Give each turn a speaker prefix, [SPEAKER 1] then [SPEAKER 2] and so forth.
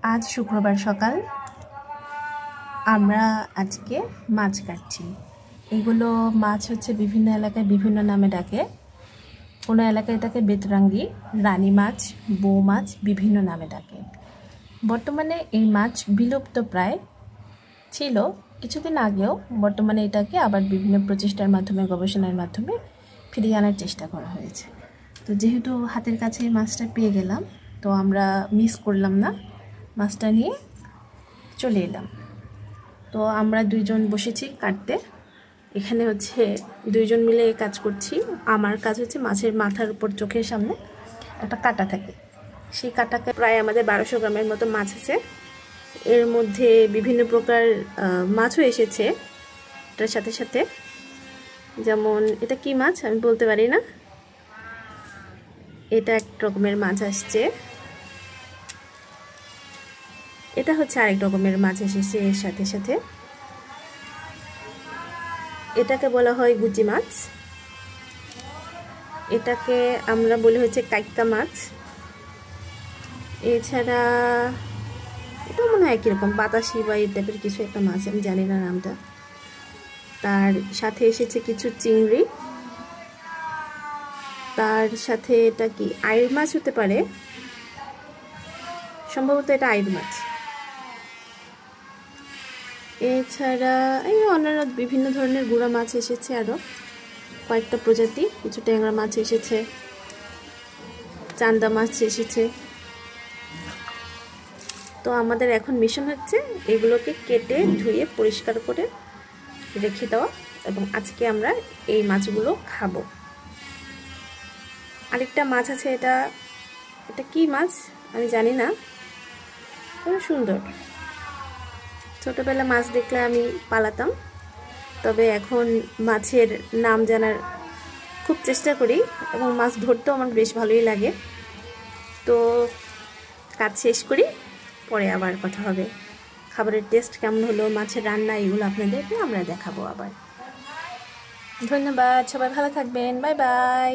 [SPEAKER 1] आज शुक्रवार सकाल আমরা আজকে মাছ কাটছি। এগুলো মাছ হচ্ছে বিভিন্ন এলাকায় বিভিন্ন নামে ডাকে। কোনো এলাকায় এটাকে বেতরাঙ্গি, রানী মাছ, বৌ মাছ বিভিন্ন নামে ডাকে। বর্তমানে এই মাছ বিলুপ্ত প্রায় ছিল কিছুদিন আগেও, বর্তমানে এটাকে আবার বিভিন্ন প্রচেষ্টার মাধ্যমে গবেষণার মাধ্যমে ফিরিয়ে আনার চেষ্টা করা হয়েছে। তো যেহেতু হাতের কাছে মাছটা পেয়ে গেলাম, তো আমরা মিস করলাম না, মাছটা নিয়ে চলে এলাম। তো আমরা দুইজন বসেছি কাটতে। এখানে হচ্ছে দুইজন মিলে কাজ করছি। আমার কাজ হচ্ছে মাছের মাথার উপর চোখের সামনে একটা কাঁটা থাকে, সেই কাঁটাকে প্রায় আমাদের 1200 গ্রামের মতো মাছ আছে। এর মধ্যে বিভিন্ন প্রকার মাছও এসেছে এটার সাথে সাথে। যেমন এটা কি মাছ আমি বলতে পারি না, এটা এক রকমের মাছ আসছে, এটা হচ্ছে আরেক রকমের মাছ এসেছে এর সাথে সাথে। এটাকে বলা হয় গুচি মাছ, এটাকে আমরা বলি হচ্ছে কাইক্কা মাছ। এছাড়া এটা মনে হয় একই রকম বাতাসি বা এই টাইপের কিছু একটা মাছ, আমি জানি না নামটা। তার সাথে এসেছে কিছু চিংড়ি, তার সাথে এটা কি আইড় মাছ হতে পারে, সম্ভবত এটা আইড় মাছ। এছাড়া এই অন্যান্য বিভিন্ন ধরনের গুঁড়া মাছ এসেছে, আরও কয়েকটা প্রজাতি, কিছু ট্যাংরা মাছ এসেছে, চান্দা মাছ এসেছে। তো আমাদের এখন মিশন হচ্ছে এগুলোকে কেটে ধুয়ে পরিষ্কার করে রেখে দেওয়া, এবং আজকে আমরা এই মাছগুলো খাবো। আরেকটা মাছ আছে, এটা কি মাছ আমি জানি না, তবে সুন্দর। ছোটবেলা মাছ দেখলে আমি পালাতাম, তবে এখন মাছের নাম জানার খুব চেষ্টা করি এবং মাছ ধরতেও আমার বেশ ভালোই লাগে। তো কাজ শেষ করি, পরে আবার কথা হবে। খাবারের টেস্ট কেমন হলো, মাছের রান্না, এগুলো আপনাদেরকে আমরা দেখাবো আবার। ধন্যবাদ, সবাই ভালো থাকবেন, বাই বাই।